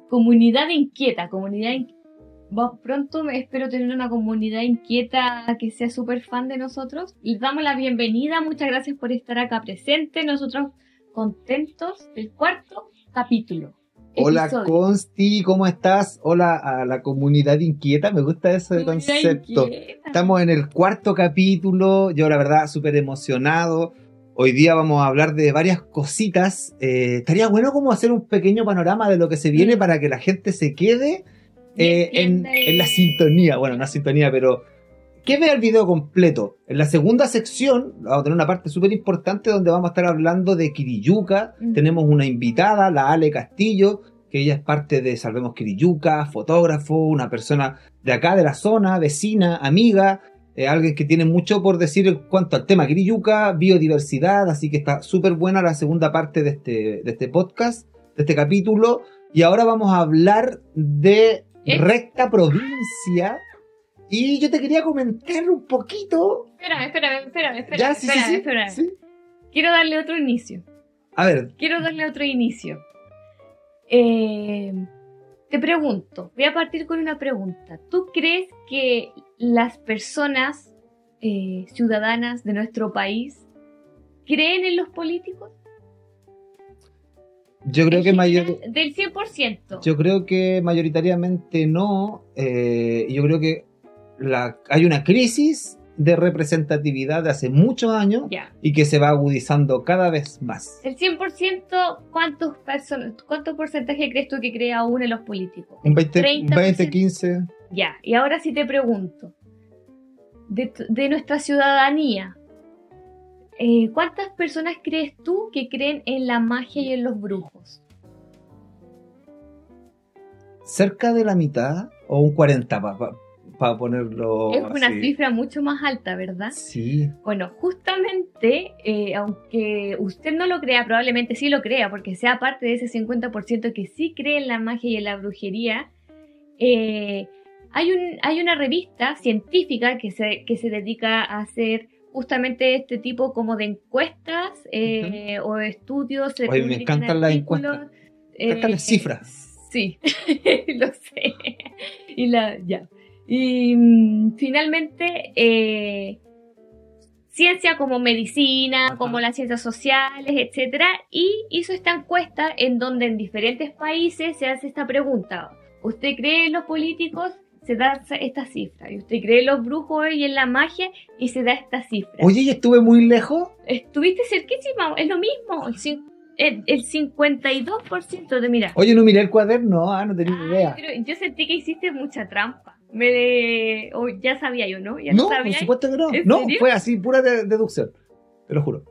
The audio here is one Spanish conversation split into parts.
Comunidad inquieta, pronto espero tener una comunidad inquieta que sea súper fan de nosotros. Les damos la bienvenida, muchas gracias por estar acá presente. Nosotros contentos del cuarto capítulo. Hola Episodio. Consti, ¿cómo estás? Hola a la comunidad inquieta, me gusta ese concepto. Inquieta. Estamos en el cuarto capítulo, yo la verdad súper emocionado. Hoy día vamos a hablar de varias cositas. Estaría bueno como hacer un pequeño panorama de lo que se viene para que la gente se quede en la sintonía. Bueno, no sintonía, pero que vea el video completo. En la segunda sección vamos a tener una parte súper importante donde vamos a estar hablando de Quiriyuca. Tenemos una invitada, la Ale Castillo, que ella es parte de Salvemos Quiriyuca, fotógrafo, una persona de acá, de la zona, vecina, amiga. Alguien que tiene mucho por decir en cuanto al tema Quiriyuca, biodiversidad, así que está súper buena la segunda parte de este podcast, de este capítulo. Y ahora vamos a hablar de Recta Provincia. Y yo te quería comentar un poquito. Espérame. Ya, sí. Quiero darle otro inicio. A ver. Te pregunto, voy a partir con una pregunta. ¿Tú crees que las personas ciudadanas de nuestro país creen en los políticos? Yo creo que del 100%. Yo creo que mayoritariamente no. Yo creo que hay una crisis de representatividad de hace muchos años y que se va agudizando cada vez más. El 100%, ¿cuánto porcentaje crees tú que cree aún en los políticos? Un 20, 15. Ya, y ahora sí te pregunto, de nuestra ciudadanía, ¿cuántas personas crees tú que creen en la magia y en los brujos? Cerca de la mitad o un 40, para ponerlo es una así. Cifra mucho más alta, ¿verdad? Sí. Bueno, justamente, aunque usted no lo crea, probablemente sí lo crea, porque sea parte de ese 50% que sí cree en la magia y en la brujería, hay una revista científica que se dedica a hacer justamente este tipo como de encuestas o estudios. Oye, me encantan las encuestas. Me encantan las cifras. Sí, lo sé. Y finalmente, ciencia como medicina, como las ciencias sociales, etcétera, y hizo esta encuesta en donde en diferentes países se hace esta pregunta. ¿Usted cree en los políticos? Se da esta cifra. ¿Y usted cree en los brujos y en la magia? Y se da esta cifra. Oye, ¿y estuve muy lejos? Estuviste cerquísima, es lo mismo. El 52% de mirar. Oye, no miré el cuaderno, no tenía idea. Yo sentí que hiciste mucha trampa. Ya sabía yo, ¿no? No, por supuesto que no. No, fue así, pura deducción. Te lo juro.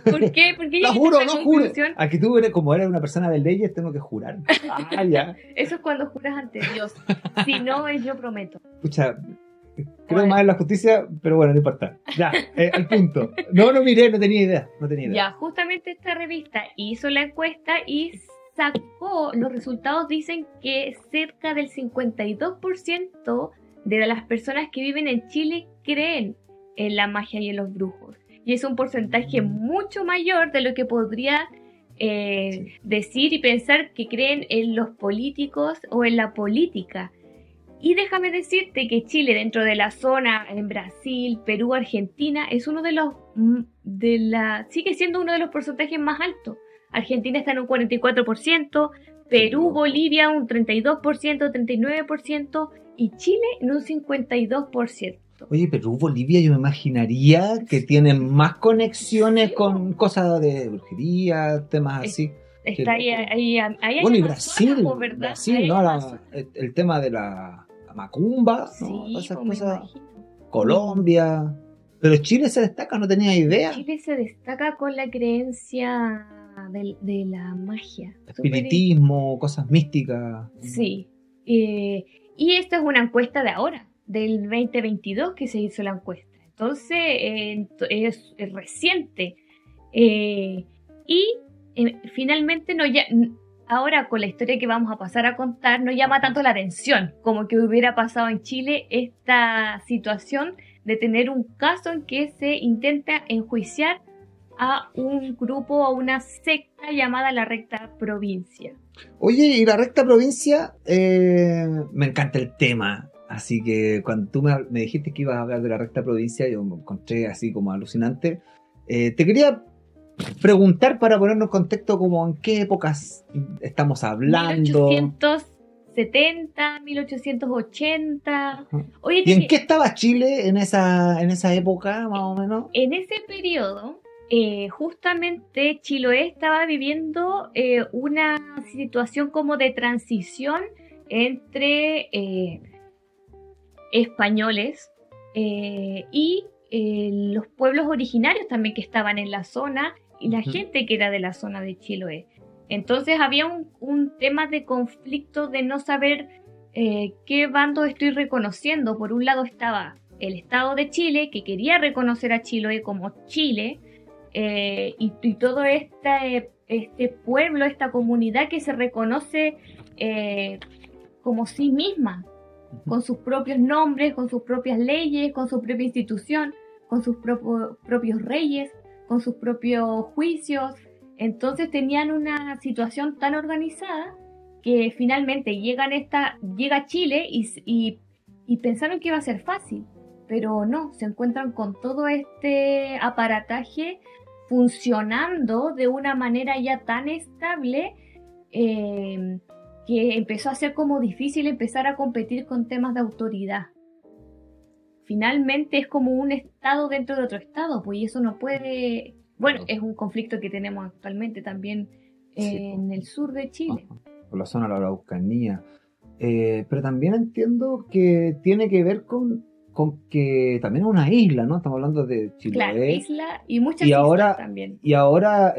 ¿Por qué? ¿Por qué lo juro, no juro. Aquí tú, como eres una persona de leyes, tengo que jurar. Ya. Eso es cuando juras ante Dios. Si no, es yo prometo. Escucha, creo más en la justicia, pero bueno, no importa. Ya, al punto. No miré, no tenía idea. Ya, justamente esta revista hizo la encuesta y sacó, los resultados dicen que cerca del 52% de las personas que viven en Chile creen en la magia y en los brujos. Y es un porcentaje mucho mayor de lo que podría decir y pensar que creen en los políticos o en la política. Y déjame decirte que Chile, dentro de la zona, en Brasil, Perú, Argentina, es uno sigue siendo uno de los porcentajes más altos. Argentina está en un 44%, Perú, Bolivia un 32%, 39% y Chile en un 52%. Oye, Perú, Bolivia, yo me imaginaría que tienen más conexiones con cosas de brujería, temas así. Está ahí bueno, y Brasil, ¿verdad? Brasil, ¿no? El tema de la macumba, ¿no? Sí, esas cosas. Colombia. Pero Chile se destaca, no tenía idea. Chile se destaca con la creencia de la magia. Espiritismo, cosas místicas. Sí. Y esta es una encuesta de ahora, del 2022 que se hizo la encuesta. Entonces, es reciente. Finalmente, ahora con la historia que vamos a pasar a contar, no llama tanto la atención como que hubiera pasado en Chile esta situación de tener un caso en que se intenta enjuiciar a un grupo, a una secta llamada la Recta Provincia. Oye, y la Recta Provincia, me encanta el tema. Así que cuando tú me dijiste que ibas a hablar de la Recta Provincia, yo me encontré así como alucinante. Te quería preguntar para ponernos en contexto como en qué épocas estamos hablando. 1870, 1880. Oye, ¿Y en qué estaba Chile en esa época, más o menos? En ese periodo, justamente Chiloé estaba viviendo una situación como de transición entre españoles y los pueblos originarios también que estaban en la zona y la gente que era de la zona de Chiloé. Entonces había un tema de conflicto de no saber qué bando estoy reconociendo. Por un lado estaba el Estado de Chile, que quería reconocer a Chiloé como Chile, y todo este pueblo, esta comunidad que se reconoce como sí misma, con sus propios nombres, con sus propias leyes, con su propia institución, con sus propios reyes, con sus propios juicios. Entonces tenían una situación tan organizada que finalmente llega Chile y pensaron que iba a ser fácil, pero no, se encuentran con todo este aparataje funcionando de una manera ya tan estable que empezó a ser como difícil empezar a competir con temas de autoridad. Finalmente es como un estado dentro de otro estado, pues, y eso no puede... Bueno, es un conflicto que tenemos actualmente también en el sur de Chile. Por la zona de la Araucanía. Pero también entiendo que tiene que ver con que también es una isla, ¿no? Estamos hablando de Chiloé. Claro, isla y muchas islas también. Y ahora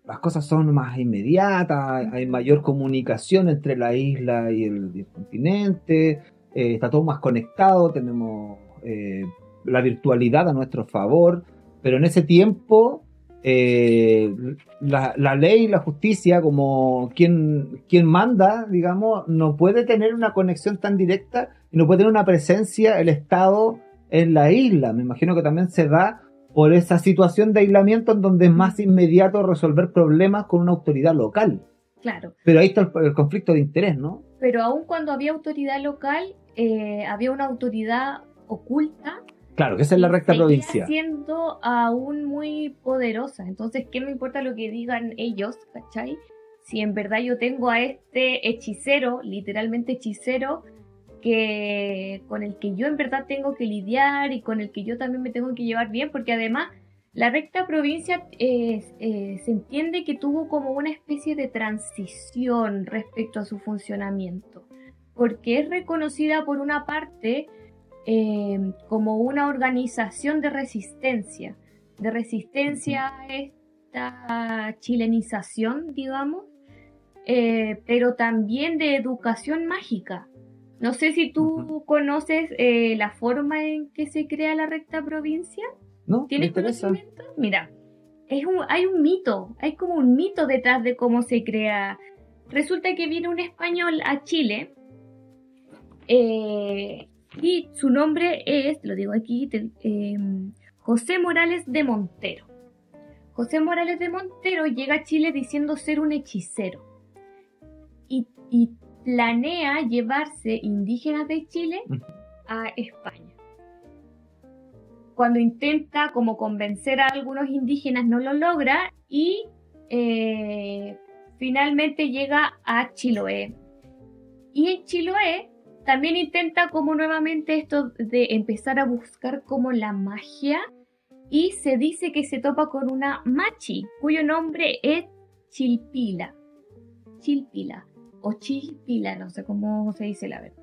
las cosas son más inmediatas, hay mayor comunicación entre la isla y el continente, está todo más conectado, tenemos la virtualidad a nuestro favor, pero en ese tiempo la ley y la justicia, como quien manda, digamos, no puede tener una conexión tan directa y no puede tener una presencia el Estado en la isla. Me imagino que también se da por esa situación de aislamiento en donde es más inmediato resolver problemas con una autoridad local. Claro. Pero ahí está el conflicto de interés, ¿no? Pero aun cuando había autoridad local, había una autoridad oculta. Claro, que esa es la Recta Provincia. Siendo aún muy poderosa. Entonces, ¿qué me importa lo que digan ellos, cachai? Si en verdad yo tengo a este hechicero, literalmente hechicero, con el que yo en verdad tengo que lidiar y con el que yo también me tengo que llevar bien, porque además la Recta Provincia se entiende que tuvo como una especie de transición respecto a su funcionamiento, porque es reconocida por una parte como una organización de resistencia a esta chilenización, digamos, pero también de educación mágica. No sé si tú conoces la forma en que se crea la Recta Provincia. ¿No? ¿Tienes conocimiento? Mira, hay un mito, hay como un mito detrás de cómo se crea. Resulta que viene un español a Chile y su nombre es, lo digo aquí, José Morales de Montero. José Morales de Montero llega a Chile diciendo ser un hechicero y planea llevarse indígenas de Chile a España. Cuando intenta como convencer a algunos indígenas no lo logra y finalmente llega a Chiloé. Y en Chiloé también intenta como nuevamente esto de empezar a buscar como la magia y se dice que se topa con una machi cuyo nombre es Chilpila o Chilpila, no sé cómo se dice la verdad.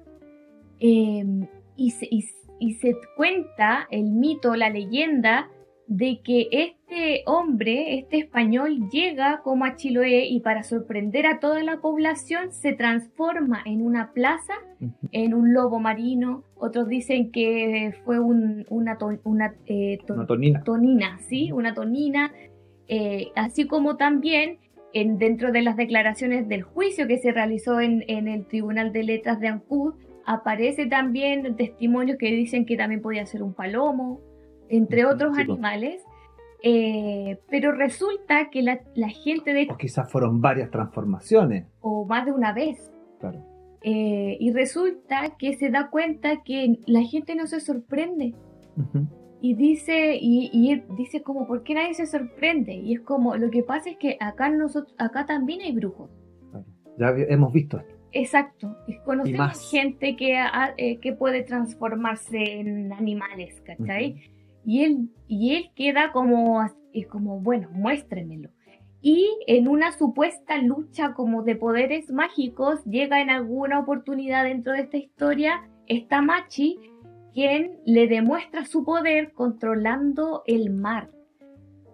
Y se cuenta el mito, la leyenda de que este hombre, este español, llega como a Chiloé y para sorprender a toda la población se transforma en una plaza, en un lobo marino. Otros dicen que fue una tonina, ¿sí? Una tonina. Así como también dentro de las declaraciones del juicio que se realizó en el Tribunal de Letras de Ancud, aparece también testimonios que dicen que también podía ser un palomo entre otros Sí, pues. animales. Pero resulta que la gente de O quizás fueron varias transformaciones. o más de una vez. Claro. Y resulta que se da cuenta que la gente no se sorprende. Ujú. Y dice, y él dice como, ¿por qué nadie se sorprende? Y es como, lo que pasa es que acá también hay brujos. Claro. Ya hemos visto esto. Exacto. Y Y conocemos más. gente que puede transformarse en animales, ¿cachai? Ujú. Y él queda como, es como, bueno, muéstrenmelo. Y en una supuesta lucha como de poderes mágicos, llega en alguna oportunidad dentro de esta historia esta Machi, quien le demuestra su poder controlando el mar.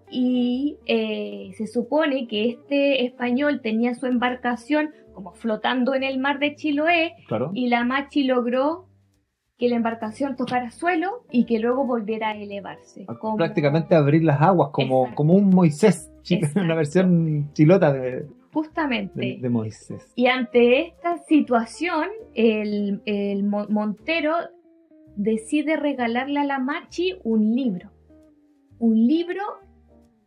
Y se supone que este español tenía su embarcación como flotando en el mar de Chiloé, Claro. y la Machi logró que la embarcación tocara suelo y que luego volviera a elevarse. Como... Prácticamente abrir las aguas como, Exacto. como un Moisés, Exacto. una versión chilota de Justamente. Moisés. Y ante esta situación, el Montero decide regalarle a la Machi un libro. Un libro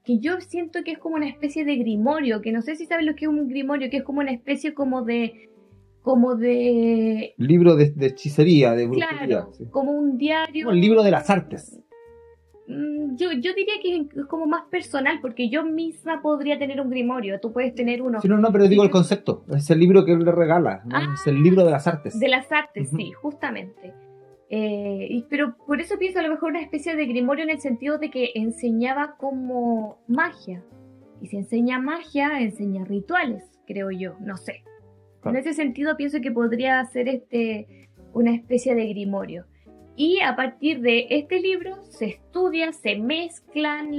que yo siento que es como una especie de grimorio, que no sé si sabes lo que es un grimorio, que es como una especie como de Libro de hechicería, de brujería. claro, Sí. como un diario. Como el libro de las artes. Yo diría que es como más personal, porque yo misma podría tener un grimorio, tú puedes tener uno. Sí, no, pero digo el concepto. Es el libro que él le regala, ¿no? Ah, Es el libro de las artes. De las artes, Ujú. sí, justamente. Pero por eso pienso a lo mejor una especie de grimorio en el sentido de que enseñaba como magia. Y si enseña magia, enseña rituales, creo yo, no sé. Claro. En ese sentido pienso que podría ser una especie de grimorio. Y a partir de este libro se estudia, se mezclan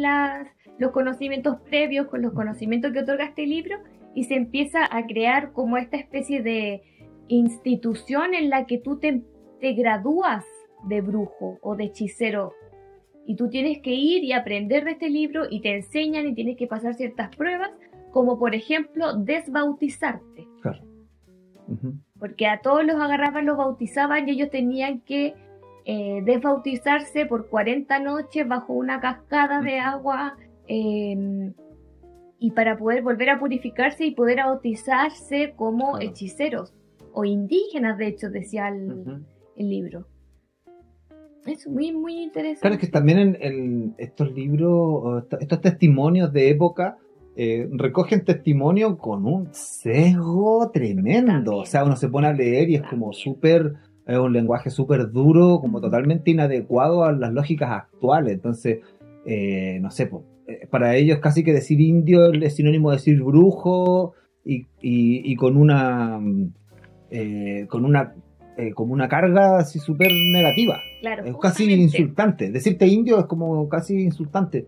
los conocimientos previos con los conocimientos que otorga este libro, y se empieza a crear como esta especie de institución en la que tú te gradúas de brujo o de hechicero. Y tú tienes que ir y aprender de este libro, y te enseñan y tienes que pasar ciertas pruebas, como por ejemplo desbautizarte. Claro. Ujú. Porque a todos los agarraban, los bautizaban, y ellos tenían que desbautizarse por 40 noches bajo una cascada de agua, y para poder volver a purificarse y poder bautizarse como Claro. hechiceros o indígenas, de hecho, decía Ujú. el libro. Es muy, muy interesante. Claro, es que también en estos libros, o estos testimonios de época, recogen testimonio con un sesgo tremendo. También. O sea, uno se pone a leer y es como súper, un lenguaje súper duro, como totalmente inadecuado a las lógicas actuales. Entonces, no sé, para ellos casi que decir indio es sinónimo de decir brujo, y con una como una carga así súper negativa. Claro, Es casi justamente. insultante. Decirte indio es como casi insultante.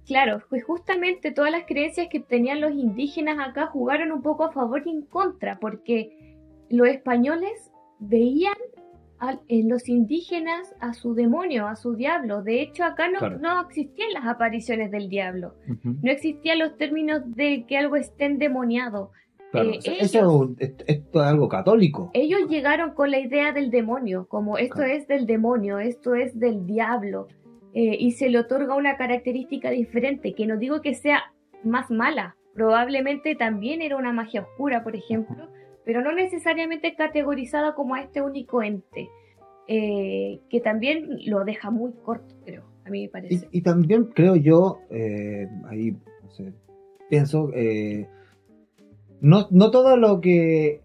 Claro, pues justamente todas las creencias que tenían los indígenas acá jugaron un poco a favor y en contra, porque los españoles veían en los indígenas a su demonio, a su diablo. De hecho, acá Claro. no existían las apariciones del diablo. Uh-huh. No existían los términos de que algo esté endemoniado. Claro, esto es algo católico. Ellos llegaron con la idea del demonio, como esto Claro. es del demonio, esto es del diablo, y se le otorga una característica diferente, que no digo que sea más mala, probablemente también era una magia oscura, por ejemplo, pero no necesariamente categorizada como a este único ente, que también lo deja muy corto, creo, a mí me parece. Y también creo yo, ahí no sé, pienso, no todo lo que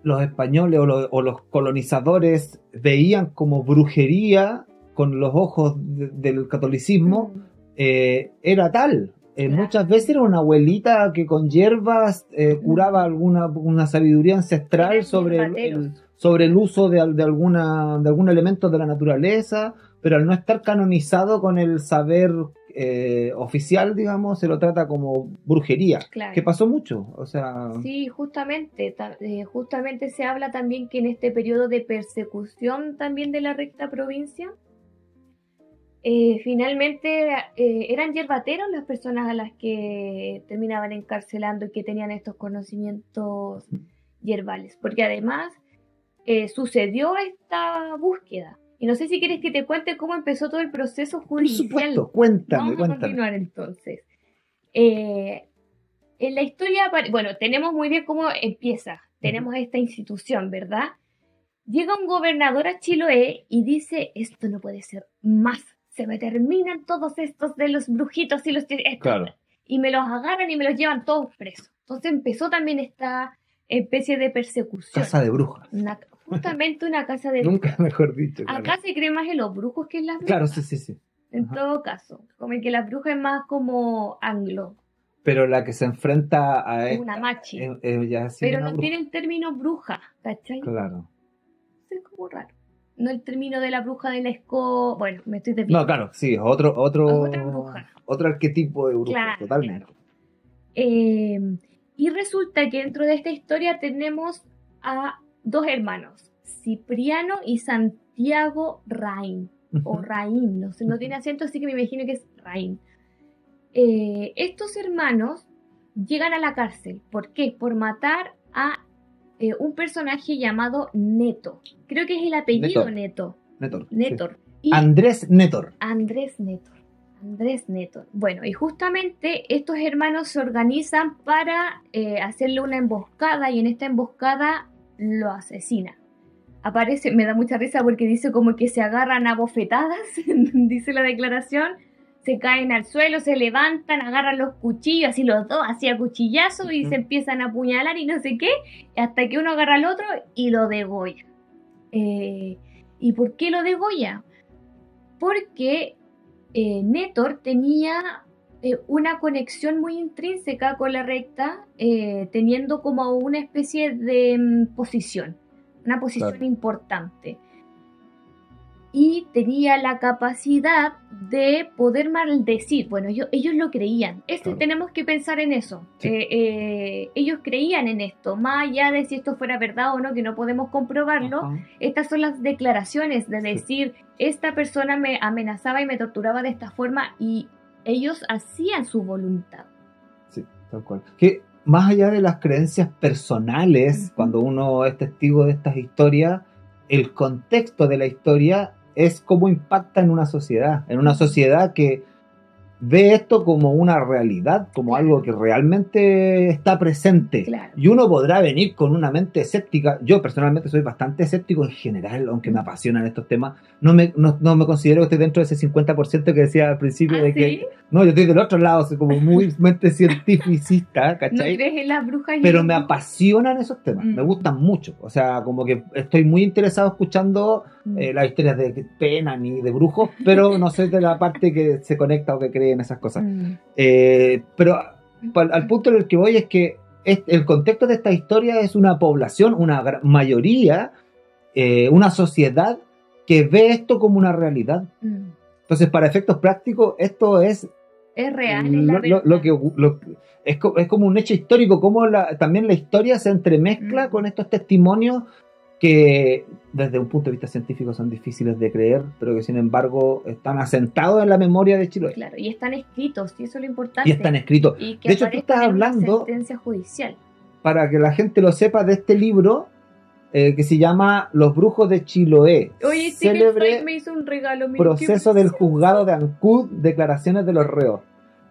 los españoles o los colonizadores veían como brujería con los ojos del catolicismo era tal. Claro. Muchas veces era una abuelita que con hierbas curaba una sabiduría ancestral sobre el uso de algún elemento de la naturaleza, pero al no estar canonizado con el saber oficial, digamos, se lo trata como brujería, claro. Que pasó mucho, o sea... Sí, justamente se habla también que en este periodo de persecución también de la recta provincia, finalmente eran yerbateros las personas a las que terminaban encarcelando y que tenían estos conocimientos yerbales, porque además sucedió esta búsqueda. Y no sé si quieres que te cuente cómo empezó todo el proceso Por judicial. supuesto, cuéntame, Vamos a cuéntame. continuar entonces. En la historia, bueno, tenemos muy bien cómo empieza. Tenemos esta institución, ¿verdad? Llega un gobernador a Chiloé y dice, esto no puede ser más. Se me terminan todos estos de los brujitos y los... Claro. Y me los agarran y me los llevan todos presos. Entonces empezó también esta especie de persecución. Casa de brujas. Justamente una casa de Nunca mejor dicho. Claro. Acá se cree más en los brujos que en las brujas. Claro, sí. En todo caso, como que las brujas es más como anglo. Pero la que se enfrenta a Es una machi. ya sí pero una no bruja. tiene el término bruja, ¿cachai? Claro. Es como raro. No el término de la bruja de la escoba. Bueno, me estoy desviando. No, claro, sí, otra bruja. Otro arquetipo de bruja, Claro, totalmente. Claro. Y resulta que dentro de esta historia tenemos a dos hermanos, Cipriano y Santiago Rain. O Raín, no sé, no tiene acento, así que me imagino que es Raín. Estos hermanos llegan a la cárcel. ¿Por qué? Por matar a un personaje llamado Neto. Creo que es el apellido Neto. Netor. Sí. Andrés Netor. Andrés Netor. Bueno, y justamente estos hermanos se organizan para hacerle una emboscada y en esta emboscada lo asesinan. Aparece, me da mucha risa porque dice como que se agarran a bofetadas, dice la declaración, se caen al suelo, se levantan, agarran los cuchillos, así los dos, así a cuchillazos y se empiezan a apuñalar y no sé qué, hasta que uno agarra al otro y lo degolla. ¿Y por qué lo degolla? Porque Netor tenía una conexión muy intrínseca con la recta, teniendo como una especie de posición. Una posición importante. Y tenía la capacidad de poder maldecir. Bueno, ellos lo creían. Tenemos que pensar en eso. Sí. Ellos creían en esto. Más allá de si esto fuera verdad o no, que no podemos comprobarlo. Estas son las declaraciones de decir, esta persona me amenazaba y me torturaba de esta forma y ellos hacían su voluntad. Sí, tal cual. Que más allá de las creencias personales, cuando uno es testigo de estas historias, el contexto de la historia es cómo impacta en una sociedad que ve esto como una realidad, como algo que realmente está presente. Claro. Y uno podrá venir con una mente escéptica. Yo personalmente soy bastante escéptico en general, aunque me apasionan estos temas. No me considero que esté dentro de ese 50% que decía al principio de que... ¿Sí? No, yo estoy del otro lado, soy como muy mente científicista, ¿cachai? ¿No crees en las brujas? Pero me apasionan esos temas, me gustan mucho. O sea, como que estoy muy interesado escuchando las historias de penas y de brujos, pero no sé de la parte que se conecta o que cree en esas cosas. Pero al punto en el que voy es que el contexto de esta historia es una población, una mayoría, una sociedad que ve esto como una realidad. Entonces, para efectos prácticos, esto es real, es como un hecho histórico, como también la historia se entremezcla con estos testimonios que desde un punto de vista científico son difíciles de creer, pero que sin embargo están asentados en la memoria de Chiloé. Claro, y están escritos, y eso es lo importante. Y están escritos. Y que de hecho, tú estás hablando, sentencia judicial. Para que la gente lo sepa, de este libro que se llama Los Brujos de Chiloé. Oye, célebre me hizo un regalo. Proceso del juzgado de Ancud, declaraciones de los reos.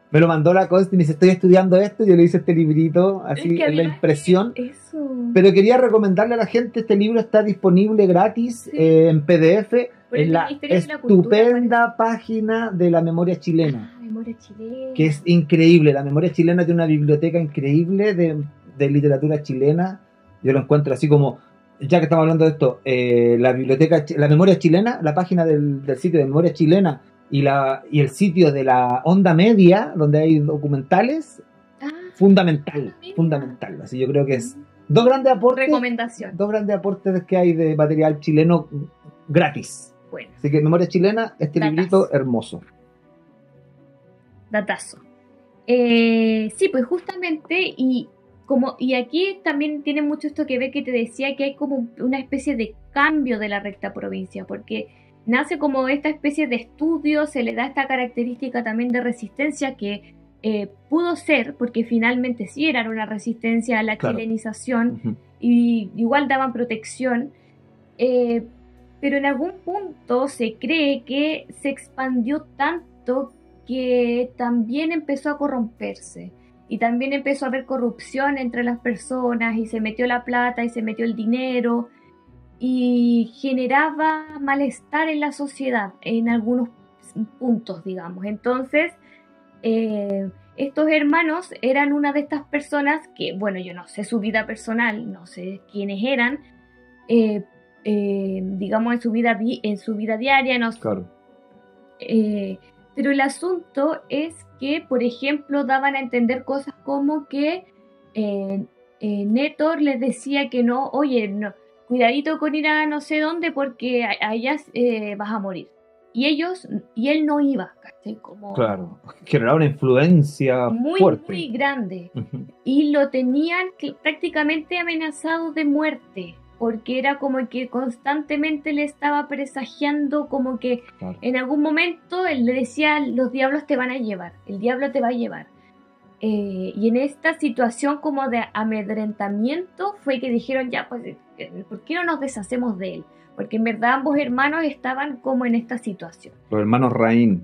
Me lo mandó la Consti y me dice, estoy estudiando esto, yo le hice este librito, así en la impresión. Eso. Pero quería recomendarle a la gente, este libro está disponible gratis en PDF en la estupenda página de la Memoria Chilena. Memoria Chilena. Que es increíble, la Memoria Chilena tiene una biblioteca increíble de literatura chilena. Yo lo encuentro así como, ya que estamos hablando de esto, la Memoria Chilena, la página del sitio de Memoria Chilena, y el sitio de la Onda Media, donde hay documentales, fundamental. Así yo creo que es dos grandes aportes. Recomendación. Dos grandes aportes que hay de material chileno gratis. Bueno. Así que Memoria Chilena, librito hermoso. Datazo. Sí, pues justamente, y aquí también tiene mucho esto que ver que te decía que hay como una especie de cambio de la recta provincia, porque nace como esta especie de estudio, se le da esta característica también de resistencia que pudo ser, porque finalmente sí eran una resistencia a la chilenización, y igual daban protección, pero en algún punto se cree que se expandió tanto que también empezó a corromperse. Y también empezó a haber corrupción entre las personas y se metió la plata y se metió el dinero y generaba malestar en la sociedad en algunos puntos, digamos. Entonces, estos hermanos eran una de estas personas que, bueno, yo no sé su vida personal, no sé quiénes eran, digamos en su vida diaria, no sé. Claro. Pero el asunto es que, por ejemplo, daban a entender cosas como que Nétor les decía que no, oye, no, cuidadito con ir a no sé dónde porque allá vas a morir. Y él no iba, ¿cachai? Como Claro, generaba una influencia muy, fuerte. muy grande. Uh-huh. Y lo tenían prácticamente amenazado de muerte, porque era como que constantemente le estaba presagiando como que Claro. en algún momento él le decía, los diablos te van a llevar, el diablo te va a llevar. Y en esta situación como de amedrentamiento fue que dijeron, ya, pues, ¿por qué no nos deshacemos de él? Porque en verdad ambos hermanos estaban como en esta situación. Los hermanos Raín.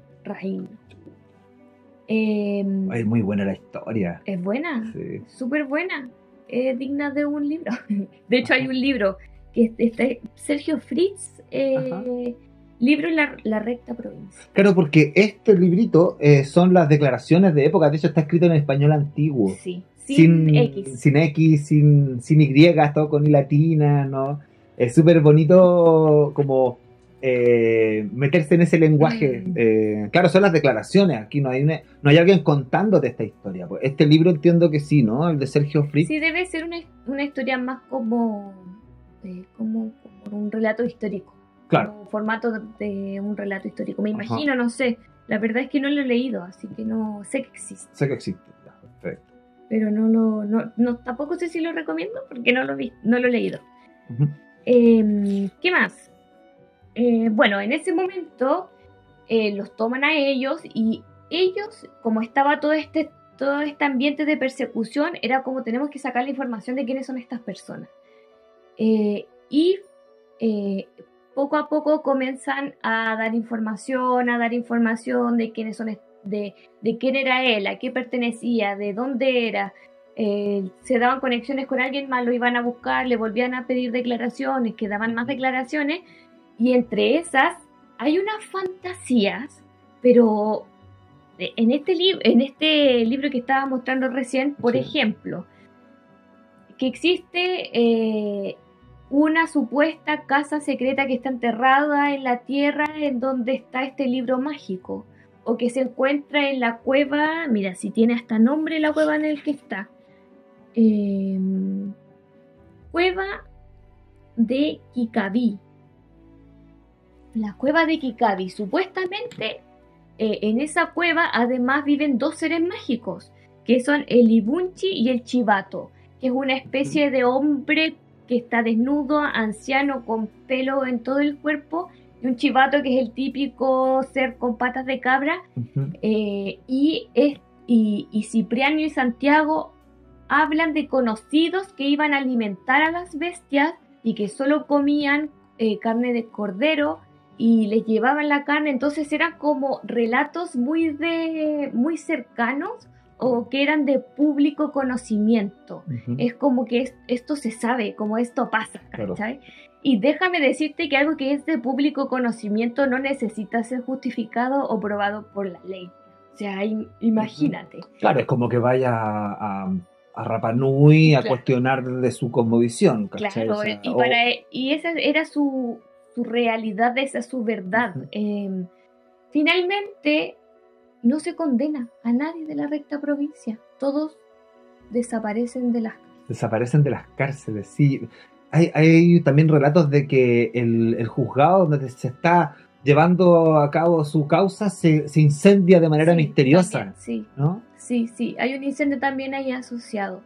Es muy buena la historia. Es buena, Sí. súper buena. Es digna de un libro. De hecho, hay un libro que está Sergio Fritz, libro La Recta Provincia. Claro, porque este librito son las declaraciones de época. De hecho, está escrito en español antiguo. Sí, sin X. Sin X, sin Y, todo con I latina, ¿no? Es súper bonito como meterse en ese lenguaje. Claro, son las declaraciones. Aquí no hay alguien contándote esta historia. Pues este libro entiendo que sí, ¿no? El de Sergio Fritz. Sí, debe ser una historia más como un relato histórico. Claro. Como formato de un relato histórico. Me imagino, no sé. La verdad es que no lo he leído, así que no sé que existe. Sé que existe. Perfecto. Pero tampoco sé si lo recomiendo porque no lo he leído. Uh-huh. ¿Qué más? Bueno, en ese momento los toman a ellos y ellos, como estaba todo este ambiente de persecución, era como tenemos que sacar la información de quiénes son estas personas. Y poco a poco comienzan a dar información de quiénes son, de quién era él, a qué pertenecía, de dónde era. Se daban conexiones con alguien más, lo iban a buscar, le volvían a pedir declaraciones, que daban más declaraciones, y entre esas hay unas fantasías, pero en este libro que estaba mostrando recién, por ejemplo, que existe una supuesta casa secreta que está enterrada en la tierra en donde está este libro mágico, o que se encuentra en la cueva, mira, si tiene hasta nombre la cueva en el que está, cueva de Kikabi. La cueva de Kikabi, supuestamente en esa cueva además viven dos seres mágicos, que son el Ibunchi y el Chivato, que es una especie de hombre que está desnudo, anciano, con pelo en todo el cuerpo, y un chivato que es el típico ser con patas de cabra. Uh-huh. Y Cipriano y Santiago hablan de conocidos que iban a alimentar a las bestias y que solo comían carne de cordero y les llevaban la carne. Entonces eran como relatos muy cercanos o que eran de público conocimiento. Uh-huh. Es como que esto se sabe, como esto pasa, ¿sabes? Claro. Y déjame decirte que algo que es de público conocimiento no necesita ser justificado o probado por la ley. O sea, imagínate. Claro, es como que vaya a Rapa Nui a cuestionar de su cosmovisión. ¿Cachai? Claro, o sea, y esa era su realidad, esa es su verdad. Uh-huh. Finalmente, no se condena a nadie de la Recta Provincia. Todos desaparecen de las cárceles, sí. Hay también relatos de que el juzgado donde se está llevando a cabo su causa se incendia de manera misteriosa. También, sí, ¿no? Sí, hay un incendio también ahí asociado.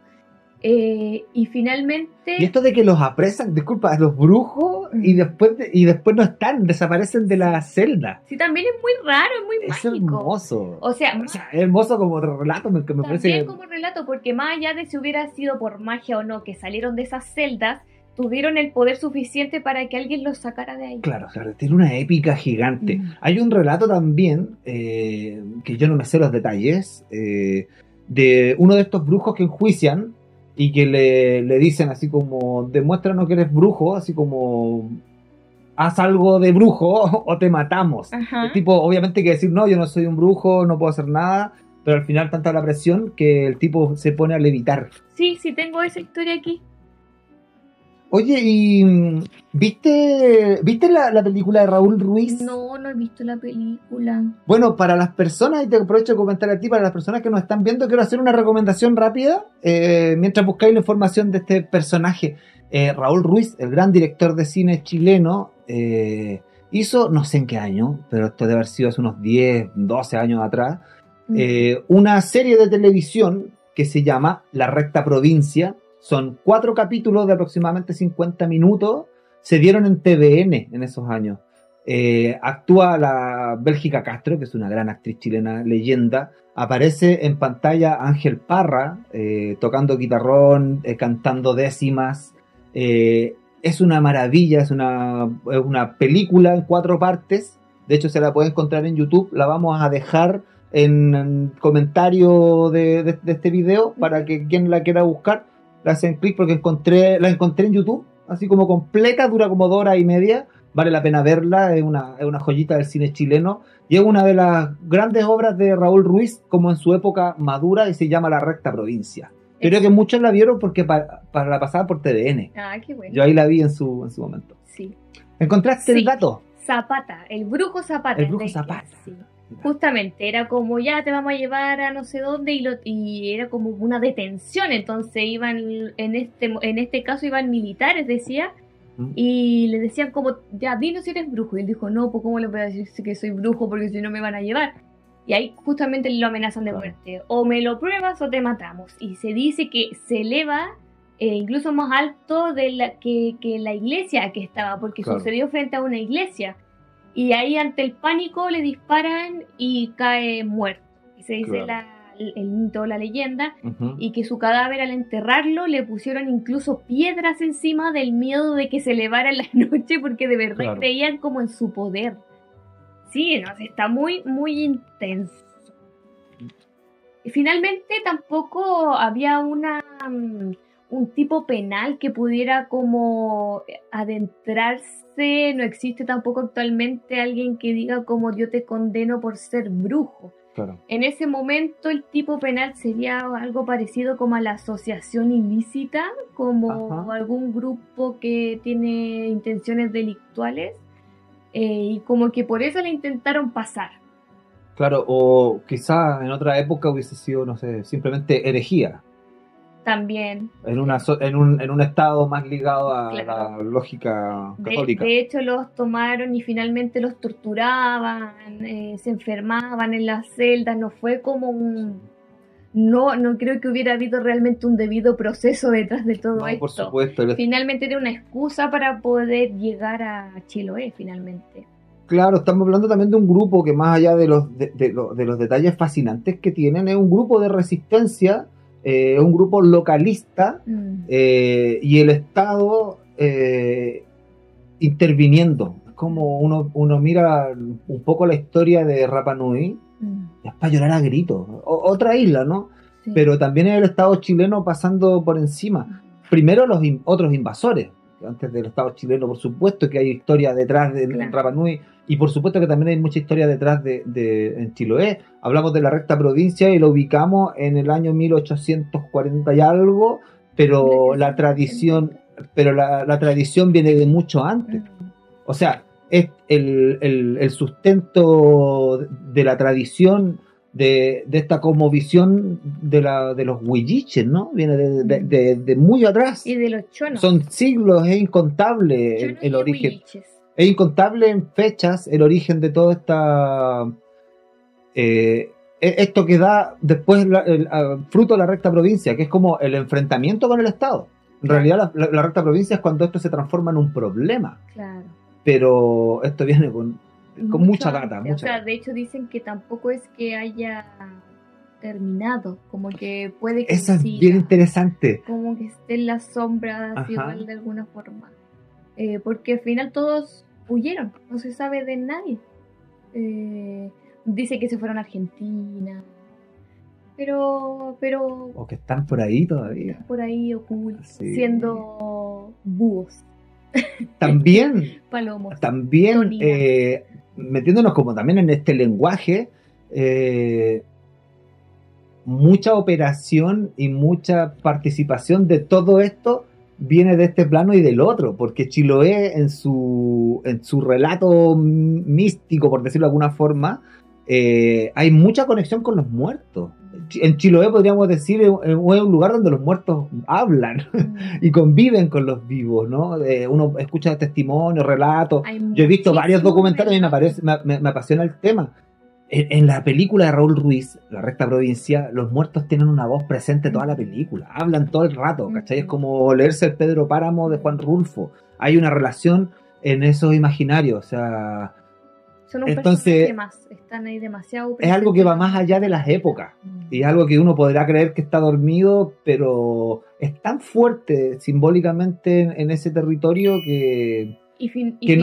Y finalmente... Y esto de que los apresan, disculpa, los brujos y después no están, desaparecen de la celda. Sí, también es muy raro, es muy mágico. Es hermoso. O sea, es hermoso como relato, me parece. También como relato, porque más allá de si hubiera sido por magia o no que salieron de esas celdas, tuvieron el poder suficiente para que alguien los sacara de ahí. Claro, claro, tiene una épica gigante. Hay un relato también, que yo no me sé los detalles, de uno de estos brujos que enjuician y que le dicen así como, demuéstranos que eres brujo, así como, haz algo de brujo o te matamos. Ajá. El tipo, obviamente, que decir, no, yo no soy un brujo, no puedo hacer nada, pero al final tanta la presión que el tipo se pone a levitar. Sí, sí, tengo esa historia aquí. Oye, ¿y viste la película de Raúl Ruiz? No, no he visto la película. Bueno, para las personas, y te aprovecho de comentar a ti, para las personas que nos están viendo, quiero hacer una recomendación rápida, mientras buscáis la información de este personaje. Raúl Ruiz, el gran director de cine chileno, hizo, no sé en qué año, pero esto debe haber sido hace unos 10, 12 años atrás, una serie de televisión que se llama La Recta Provincia. Son 4 capítulos de aproximadamente 50 minutos. Se dieron en TVN en esos años. Actúa la Bélgica Castro, que es una gran actriz chilena, leyenda. Aparece en pantalla Ángel Parra, tocando guitarrón, cantando décimas. Es una maravilla, es una película en 4 partes. De hecho, se la puede encontrar en YouTube. La vamos a dejar en comentario de este video para que quien la quiera buscar la hacen clic, porque la encontré en YouTube, así como completa, dura como 2 horas y media, vale la pena verla, es una joyita del cine chileno, y es una de las grandes obras de Raúl Ruiz, como en su época madura, y se llama La Recta Provincia. Creo que muchos la vieron porque para la pasada por TVN. Ah, qué bueno. Yo ahí la vi en su momento. Sí. ¿Encontraste el dato? Zapata, el brujo Zapata. El brujo Zapata. Sí. Justamente, era como ya te vamos a llevar a no sé dónde y era como una detención, entonces iban, en este caso iban militares, decía, y le decían como, ya dinos si eres brujo, y él dijo, no, pues cómo les voy a decir que soy brujo porque si no me van a llevar, y ahí justamente lo amenazan de muerte, o me lo pruebas o te matamos, y se dice que se eleva incluso más alto que la iglesia que estaba, porque sucedió frente a una iglesia. Y ahí ante el pánico le disparan y cae muerto. Y se dice el mito, la leyenda, y que su cadáver al enterrarlo le pusieron incluso piedras encima del miedo de que se elevara en la noche porque de verdad creían como en su poder. Sí, no, está muy, muy intenso. Y finalmente tampoco había un tipo penal que pudiera como adentrarse, no existe tampoco actualmente alguien que diga como yo te condeno por ser brujo. Claro. En ese momento el tipo penal sería algo parecido como a la asociación ilícita, como algún grupo que tiene intenciones delictuales, y como que por eso le intentaron pasar. Claro, o quizá en otra época hubiese sido, no sé, simplemente herejía. También. En un estado más ligado a la lógica católica. De hecho, los tomaron y finalmente los torturaban, se enfermaban en las celdas. No fue como no creo que hubiera habido realmente un debido proceso detrás de todo esto. Por supuesto. Finalmente era una excusa para poder llegar a Chiloé, finalmente. Claro, estamos hablando también de un grupo que, más allá de los detalles fascinantes que tienen, es un grupo de resistencia. Un grupo localista, y el Estado interviniendo. Es como uno mira un poco la historia de Rapa Nui, es para llorar a gritos. Otra isla, ¿no? Sí. Pero también es el Estado chileno pasando por encima. Primero los otros invasores. Antes del Estado chileno, por supuesto que hay historia detrás de Rapa Nui, y por supuesto que también hay mucha historia detrás en Chiloé. Hablamos de la Recta Provincia y lo ubicamos en el año 1840 y algo, pero la tradición viene de mucho antes. O sea, es el sustento de la tradición de esta cosmovisión de los huilliches, ¿no? Viene de muy atrás. Y de los chonos. Son siglos, es incontable el origen. Huilliches. Es incontable en fechas el origen de toda esta... esto que da después fruto de la Recta Provincia, que es como el enfrentamiento con el Estado. En realidad la Recta Provincia es cuando esto se transforma en un problema. Claro. Pero esto viene con mucha data. O sea, de hecho dicen que tampoco es que haya terminado, como que puede que Eso es siga, bien interesante. como que esté en las sombras Ajá. igual de alguna forma. Porque al final todos huyeron, no se sabe de nadie. Dice que se fueron a Argentina, pero O que están por ahí todavía. por ahí ocultos, Sí. siendo búhos, También, palomos. también Tonina. metiéndonos como también en este lenguaje, mucha operación y mucha participación de todo esto viene de este plano y del otro, porque Chiloé en su relato místico, por decirlo de alguna forma, hay mucha conexión con los muertos. En Chiloé podríamos decir es un lugar donde los muertos hablan y conviven con los vivos, ¿no? Uno escucha testimonios, relatos. Yo he visto varios documentales y me apasiona el tema. En la película de Raúl Ruiz, La Recta Provincia, los muertos tienen una voz presente toda la película, hablan todo el rato, ¿cachai? Es como leerse el Pedro Páramo de Juan Rulfo. Hay una relación en esos imaginarios, o sea, Son un entonces personaje más, están ahí demasiado es algo que va más allá de las épocas y es algo que uno podrá creer que está dormido, pero es tan fuerte simbólicamente en ese territorio que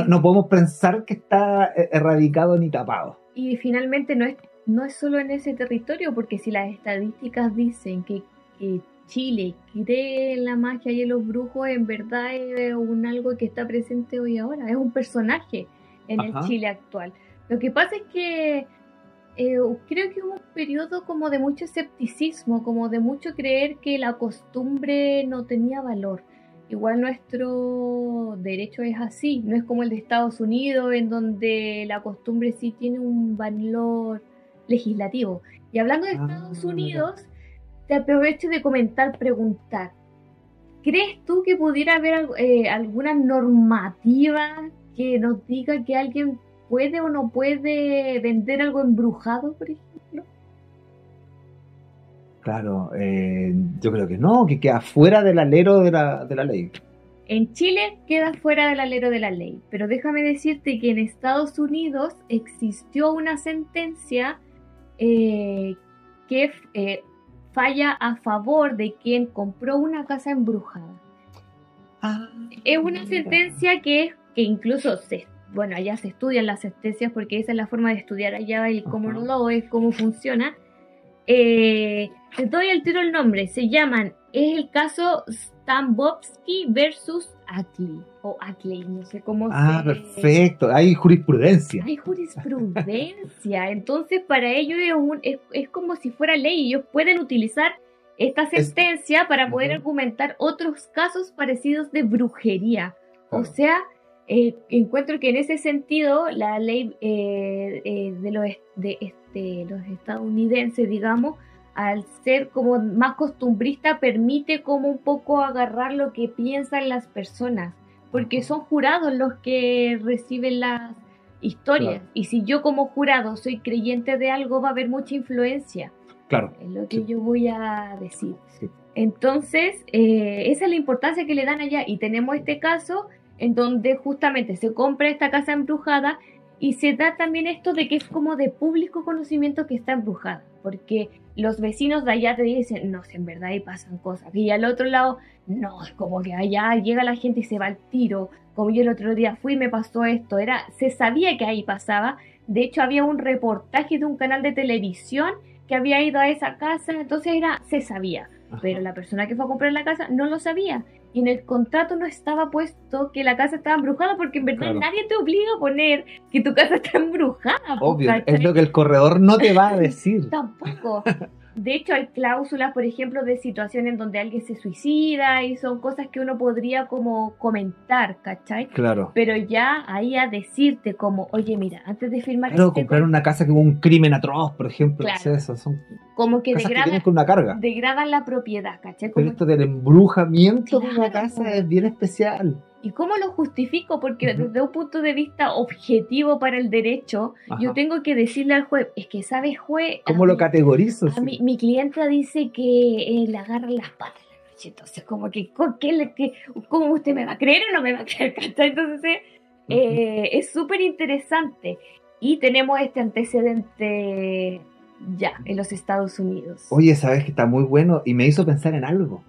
no podemos pensar que está erradicado ni tapado. Y finalmente no es solo en ese territorio, porque si las estadísticas dicen que Chile cree en la magia y en los brujos, en verdad es algo que está presente hoy ahora, es un personaje en el Chile actual. Lo que pasa es que creo que hubo un periodo como de mucho escepticismo, como de mucho creer que la costumbre no tenía valor. Igual nuestro derecho es así, no es como el de Estados Unidos, en donde la costumbre sí tiene un valor legislativo. Y hablando de Estados Unidos, te aprovecho de preguntar, ¿crees tú que pudiera haber alguna normativa que nos diga que alguien puede o no puede vender algo embrujado, por ejemplo? Claro, yo creo que no, que queda fuera del alero de la ley. En Chile queda fuera del alero de la ley, pero déjame decirte que en Estados Unidos existió una sentencia que falla a favor de quien compró una casa embrujada. Es una sentencia que incluso allá se estudian las sentencias porque esa es la forma de estudiar allá el common law, es cómo funciona. Te doy al tiro el nombre, es el caso Stambovsky versus Ackley, o Ackley, no sé cómo perfecto, hay jurisprudencia. Hay jurisprudencia, entonces para ellos es como si fuera ley, ellos pueden utilizar esta sentencia para poder argumentar otros casos parecidos de brujería. O sea, encuentro que en ese sentido la ley de los estadounidenses, digamos, al ser como más costumbrista, permite como un poco agarrar lo que piensan las personas, porque son jurados los que reciben las historias. Claro. Y si yo como jurado soy creyente de algo, va a haber mucha influencia. Claro. Es lo que yo voy a decir. Sí. Entonces, esa es la importancia que le dan allá. Y tenemos este caso en donde justamente se compra esta casa embrujada y se da también esto de que es como de público conocimiento que está embrujada, porque los vecinos de allá te dicen, no, si en verdad ahí pasan cosas, y al otro lado, no, es como que allá llega la gente y se va al tiro, como yo el otro día fui y me pasó esto, se sabía que ahí pasaba. De hecho había un reportaje de un canal de televisión que había ido a esa casa, entonces se sabía. Ajá. Pero la persona que fue a comprar la casa no lo sabía. Y en el contrato no estaba puesto que la casa estaba embrujada, porque en verdad nadie te obliga a poner que tu casa está embrujada. Obvio, ¿cachai? Es lo que el corredor no te va a decir. Tampoco. De hecho, hay cláusulas, por ejemplo, de situaciones donde alguien se suicida y son cosas que uno podría como comentar, ¿cachai? Claro. Pero ya ahí a decirte como, oye, mira, antes de firmar... Claro, comprar una casa que hubo un crimen atroz, por ejemplo. Claro. Eso, son como que con una carga. Degradan la propiedad, ¿cachai? Pero esto del embrujamiento de una casa es bien especial. ¿Y cómo lo justifico? Porque desde un punto de vista objetivo para el derecho, yo tengo que decirle al juez, es que ¿sabes, juez? ¿Cómo lo categorizo? Mi clienta dice que le agarran las patas en la noche, entonces como que ¿cómo usted me va a creer o no me va a creer? Entonces es súper interesante. Y tenemos este antecedente Ya, en los Estados Unidos. Oye, sabes que está muy bueno y me hizo pensar en algo.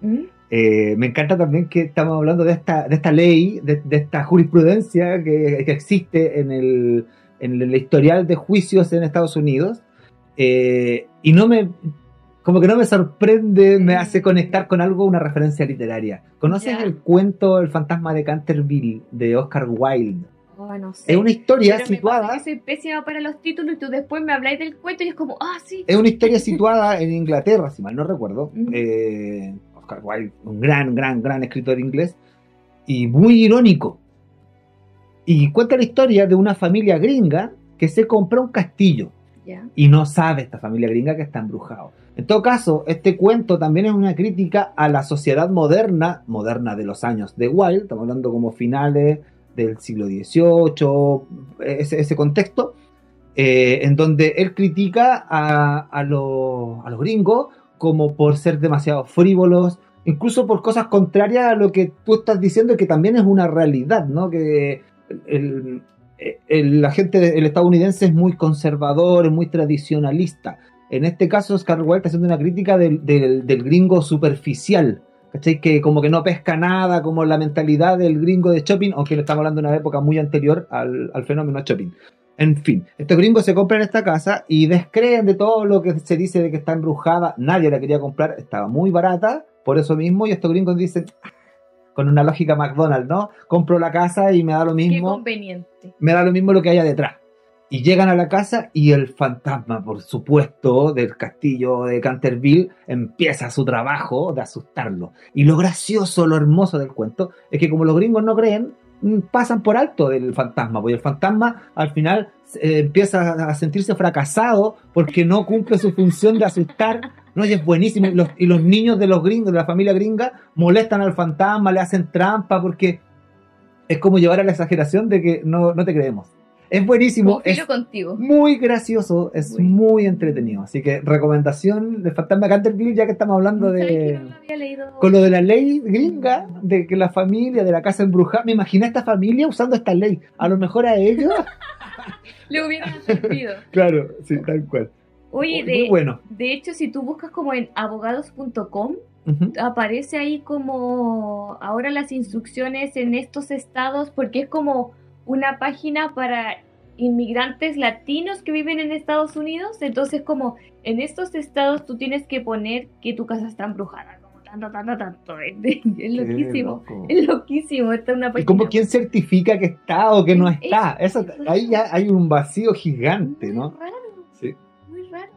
Me encanta también que estamos hablando de esta ley, de esta jurisprudencia que existe en el historial de juicios en Estados Unidos. Y como que no me sorprende, me hace conectar con algo, una referencia literaria. ¿Conoces el cuento El fantasma de Canterville de Oscar Wilde? Oh, no sé. Es una historia pero situada... me pasa que soy pésima para los títulos y tú después me habláis del cuento y es como, sí. Es una historia situada en Inglaterra, si mal no recuerdo. Oscar Wilde, un gran escritor inglés y muy irónico. Y cuenta la historia de una familia gringa que se compró un castillo. Yeah. Y no sabe esta familia gringa que está embrujado. En todo caso, este cuento también es una crítica a la sociedad moderna de los años de Wilde. Estamos hablando como finales del siglo XVIII, ese contexto, en donde él critica a los gringos como por ser demasiado frívolos, incluso por cosas contrarias a lo que tú estás diciendo, que también es una realidad, ¿no? Que la gente, el estadounidense es muy conservador, es muy tradicionalista. En este caso, Oscar Wilde está haciendo una crítica del gringo superficial, ¿cachai? Que como que no pesca nada, como la mentalidad del gringo de shopping, aunque le estamos hablando de una época muy anterior al fenómeno shopping. En fin, estos gringos se compran esta casa y descreen de todo lo que se dice de que está embrujada. Nadie la quería comprar, estaba muy barata, por eso mismo, y estos gringos dicen, con una lógica McDonald's, ¿no? Compro la casa y me da lo mismo. Qué conveniente. Me da lo mismo lo que haya detrás. Y llegan a la casa y el fantasma, por supuesto, del castillo de Canterville empieza su trabajo de asustarlo. Y lo gracioso, lo hermoso del cuento es que como los gringos no creen, pasan por alto del fantasma, porque el fantasma al final empieza a sentirse fracasado porque no cumple su función de asustar, ¿no? Y es buenísimo. Y los niños de los gringos, de la familia gringa, molestan al fantasma, le hacen trampa, porque es como llevar a la exageración de que no te creemos. Es buenísimo, es contigo. Muy gracioso, es muy entretenido. Así que recomendación de Fantasma Canterville, ya que estamos hablando de... No lo había leído. Con lo de la ley gringa, de que la familia de la casa embrujada, me imaginé a esta familia usando esta ley. A lo mejor a ellos... Le hubiera servido. Claro, sí, tal cual. Oye, muy bueno. De hecho, si tú buscas como en abogados.com, aparece ahí como ahora las instrucciones en estos estados, porque es como una página para inmigrantes latinos que viven en Estados Unidos. Entonces, como en estos estados tú tienes que poner que tu casa está embrujada, como tanto. Es loquísimo. Es loquísimo. Esta es una página. ¿Y como quién certifica que está o que no está? Eso, ahí ya hay un vacío gigante, ¿no? Muy raro. Sí. Muy raro.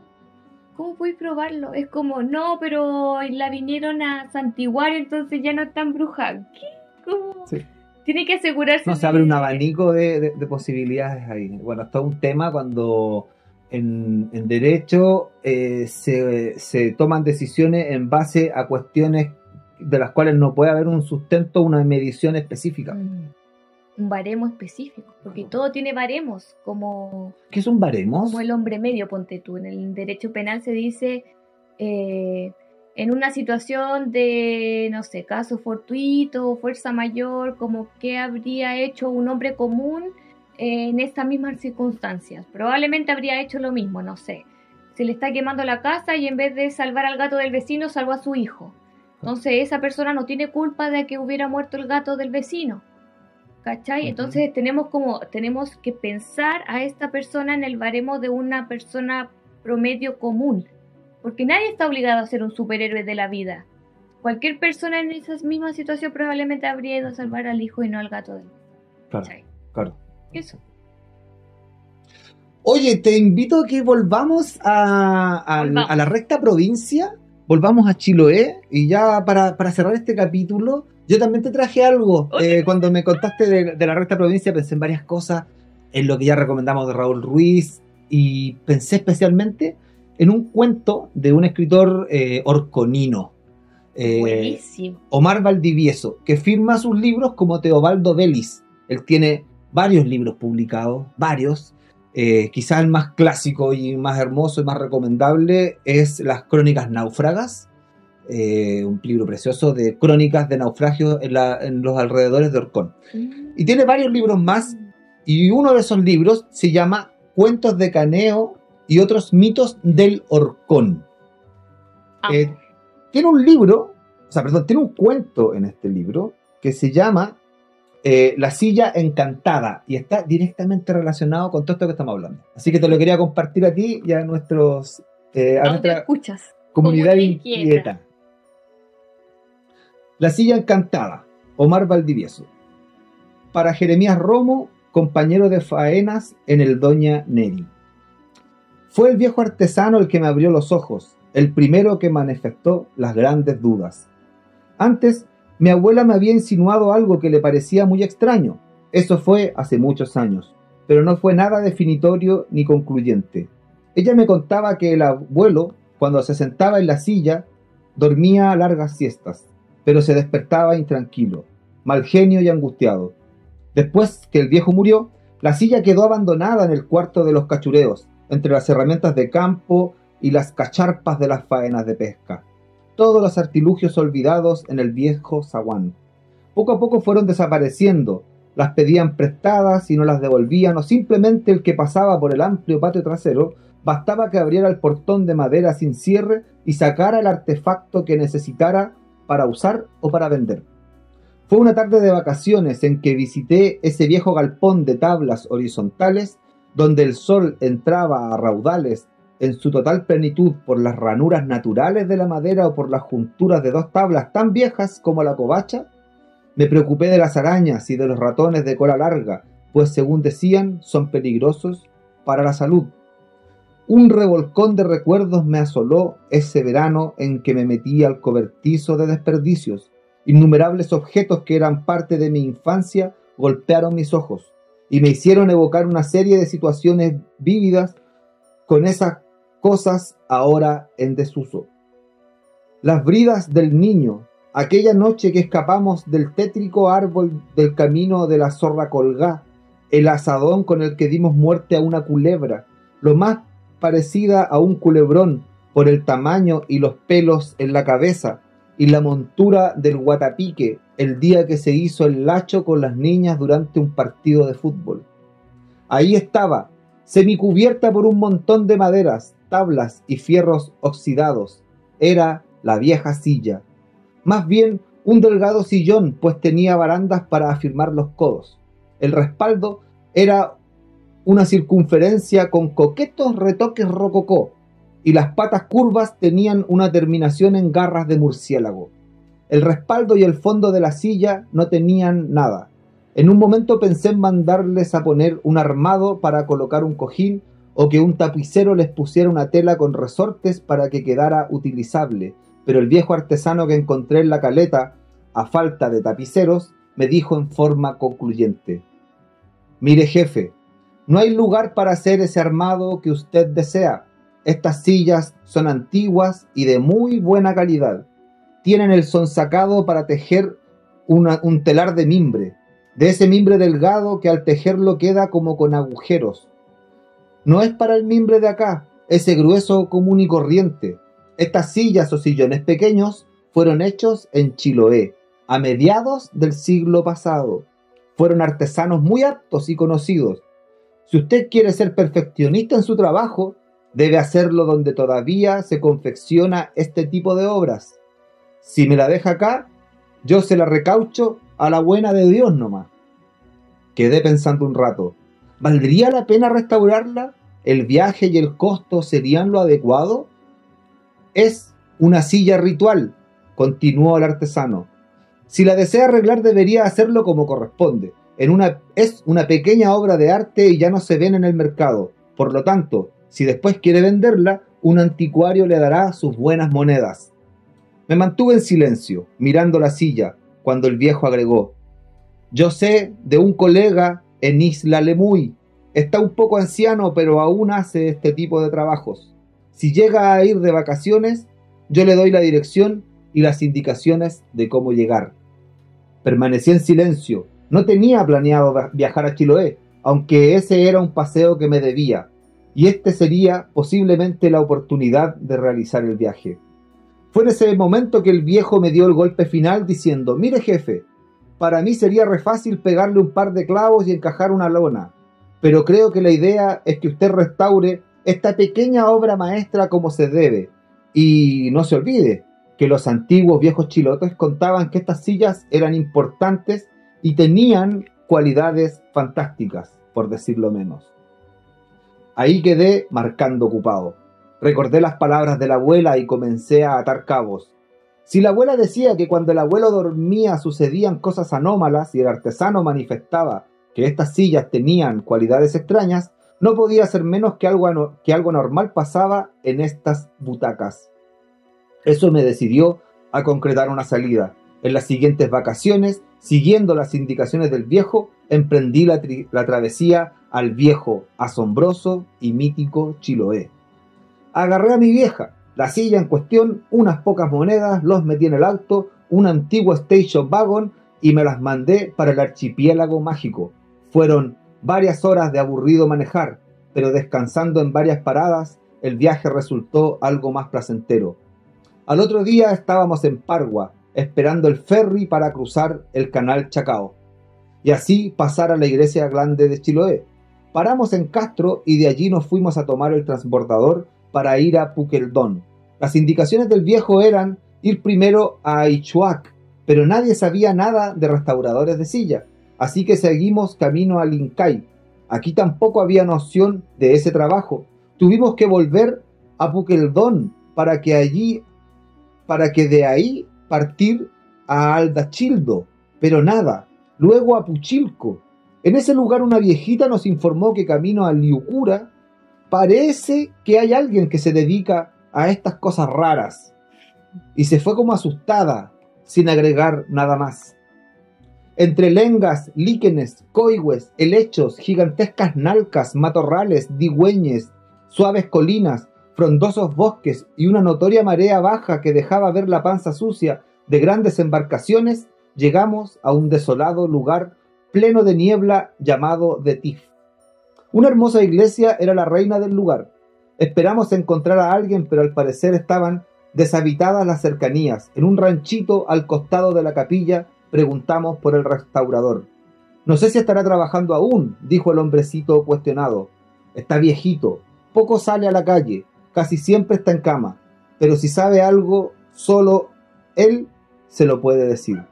¿Cómo puedes probarlo? Es como, no, pero la vinieron a santiguar, entonces ya no está embrujada. ¿Qué? ¿Cómo? Sí. Tiene que asegurarse. No, se abre un abanico de posibilidades ahí. Bueno, esto es un tema cuando en derecho se toman decisiones en base a cuestiones de las cuales no puede haber un sustento, una medición específica. Un baremo específico, porque todo tiene baremos, como... ¿Qué son baremos? Como el hombre medio, ponte tú. En el derecho penal se dice... en una situación de, no sé, caso fortuito o fuerza mayor, como qué habría hecho un hombre común en estas mismas circunstancias. Probablemente habría hecho lo mismo, no sé. Se le está quemando la casa y en vez de salvar al gato del vecino, salvó a su hijo. Entonces esa persona no tiene culpa de que hubiera muerto el gato del vecino. ¿Cachai? Entonces tenemos que pensar a esta persona en el baremo de una persona promedio común. Porque nadie está obligado a ser un superhéroe de la vida. Cualquier persona en esa misma situación probablemente habría ido a salvar al hijo y no al gato del... Claro. Eso. Oye, te invito a que volvamos a la recta provincia, volvamos a Chiloé, y ya para cerrar este capítulo, yo también te traje algo. Cuando me contaste de la recta provincia pensé en varias cosas, en lo que ya recomendamos de Raúl Ruiz, y pensé especialmente en un cuento de un escritor orconino, buenísimo, Omar Valdivieso, que firma sus libros como Teobaldo Belis. Él tiene varios libros publicados, varios. Quizás el más clásico y más hermoso y más recomendable es Las Crónicas Náufragas, un libro precioso de crónicas de naufragios en los alrededores de Orcón. Y tiene varios libros más, y uno de esos libros se llama Cuentos de Caneo y otros mitos del Horcón. Ah, Tiene un libro, tiene un cuento en este libro que se llama La silla encantada y está directamente relacionado con todo esto que estamos hablando. Así que te lo quería compartir a ti y a nuestros a nuestra escuchas, comunidad comunidad inquieta. La silla encantada, Omar Valdivieso. Para Jeremías Romo, compañero de faenas en el Doña Neri. Fue el viejo artesano el que me abrió los ojos, el primero que manifestó las grandes dudas. Antes, mi abuela me había insinuado algo que le parecía muy extraño. Eso fue hace muchos años, pero no fue nada definitorio ni concluyente. Ella me contaba que el abuelo, cuando se sentaba en la silla, dormía largas siestas, pero se despertaba intranquilo, mal genio y angustiado. Después que el viejo murió, la silla quedó abandonada en el cuarto de los cachureos, entre las herramientas de campo y las cacharpas de las faenas de pesca. Todos los artilugios olvidados en el viejo zaguán. Poco a poco fueron desapareciendo, las pedían prestadas y no las devolvían, o simplemente el que pasaba por el amplio patio trasero bastaba que abriera el portón de madera sin cierre y sacara el artefacto que necesitara para usar o para vender. Fue una tarde de vacaciones en que visité ese viejo galpón de tablas horizontales donde el sol entraba a raudales en su total plenitud por las ranuras naturales de la madera o por las junturas de dos tablas tan viejas como la covacha. Me preocupé de las arañas y de los ratones de cola larga, pues según decían, son peligrosos para la salud. Un revolcón de recuerdos me asoló ese verano en que me metí al cobertizo de desperdicios. Innumerables objetos que eran parte de mi infancia golpearon mis ojos y me hicieron evocar una serie de situaciones vívidas con esas cosas ahora en desuso. Las bridas del niño, aquella noche que escapamos del tétrico árbol del camino de la zorra colgá, el asadón con el que dimos muerte a una culebra, lo más parecida a un culebrón por el tamaño y los pelos en la cabeza, y la montura del guatapique el día que se hizo el lacho con las niñas durante un partido de fútbol. Ahí estaba, semicubierta por un montón de maderas, tablas y fierros oxidados. Era la vieja silla. Más bien un delgado sillón, pues tenía barandas para afirmar los codos. El respaldo era una circunferencia con coquetos retoques rococó, y las patas curvas tenían una terminación en garras de murciélago. El respaldo y el fondo de la silla no tenían nada. En un momento pensé en mandarles a poner un armado para colocar un cojín o que un tapicero les pusiera una tela con resortes para que quedara utilizable, pero el viejo artesano que encontré en la caleta, a falta de tapiceros, me dijo en forma concluyente: «Mire, jefe, no hay lugar para hacer ese armado que usted desea. Estas sillas son antiguas y de muy buena calidad. Tienen el sonsacado para tejer un telar de mimbre, de ese mimbre delgado que al tejerlo queda como con agujeros. No es para el mimbre de acá, ese grueso común y corriente. Estas sillas o sillones pequeños fueron hechos en Chiloé, a mediados del siglo pasado. Fueron artesanos muy aptos y conocidos. Si usted quiere ser perfeccionista en su trabajo, debe hacerlo donde todavía se confecciona este tipo de obras. Si me la deja acá, yo se la recaucho a la buena de Dios nomás». Quedé pensando un rato. ¿Valdría la pena restaurarla? ¿El viaje y el costo serían lo adecuado? Es una silla ritual, continuó el artesano. Si la desea arreglar debería hacerlo como corresponde. Es una pequeña obra de arte y ya no se ven en el mercado. Por lo tanto, si después quiere venderla, un anticuario le dará sus buenas monedas. Me mantuve en silencio, mirando la silla, cuando el viejo agregó: «Yo sé de un colega en Isla Lemuy. Está un poco anciano, pero aún hace este tipo de trabajos. Si llega a ir de vacaciones, yo le doy la dirección y las indicaciones de cómo llegar». Permanecí en silencio. No tenía planeado viajar a Chiloé, aunque ese era un paseo que me debía, y este sería posiblemente la oportunidad de realizar el viaje. Fue en ese momento que el viejo me dio el golpe final diciendo: «Mire, jefe, para mí sería re fácil pegarle un par de clavos y encajar una lona, pero creo que la idea es que usted restaure esta pequeña obra maestra como se debe. Y no se olvide que los antiguos viejos chilotes contaban que estas sillas eran importantes y tenían cualidades fantásticas, por decirlo menos. Ahí quedé marcando ocupado. Recordé las palabras de la abuela y comencé a atar cabos. Si la abuela decía que cuando el abuelo dormía sucedían cosas anómalas y el artesano manifestaba que estas sillas tenían cualidades extrañas, no podía ser menos que algo normal pasaba en estas butacas. Eso me decidió a concretar una salida. En las siguientes vacaciones, siguiendo las indicaciones del viejo, emprendí la travesía al viejo, asombroso y mítico Chiloé. Agarré a mi vieja, la silla en cuestión, unas pocas monedas, los metí en el auto, un antiguo station wagon y me las mandé para el archipiélago mágico. Fueron varias horas de aburrido manejar, pero descansando en varias paradas, el viaje resultó algo más placentero. Al otro día estábamos en Pargua, esperando el ferry para cruzar el canal Chacao, y así pasar a la iglesia grande de Chiloé. Paramos en Castro y de allí nos fuimos a tomar el transbordador para ir a Puqueldón. Las indicaciones del viejo eran ir primero a Ichuac, pero nadie sabía nada de restauradores de silla, así que seguimos camino a Lincay. Aquí tampoco había noción de ese trabajo. Tuvimos que volver a Puqueldón para que de ahí partir a Aldachildo, pero nada. Luego a Puchilco. En ese lugar una viejita nos informó que camino a Liucura parece que hay alguien que se dedica a estas cosas raras. Y se fue como asustada, sin agregar nada más. Entre lengas, líquenes, coigües, helechos, gigantescas nalcas, matorrales, digüeñes, suaves colinas, frondosos bosques y una notoria marea baja que dejaba ver la panza sucia de grandes embarcaciones, llegamos a un desolado lugar pleno de niebla llamado de Tif. Una hermosa iglesia era la reina del lugar. Esperamos encontrar a alguien, pero al parecer estaban deshabitadas las cercanías. En un ranchito al costado de la capilla preguntamos por el restaurador. No sé si estará trabajando aún, dijo el hombrecito cuestionado. Está viejito, poco sale a la calle, casi siempre está en cama, pero si sabe algo, solo él se lo puede decir.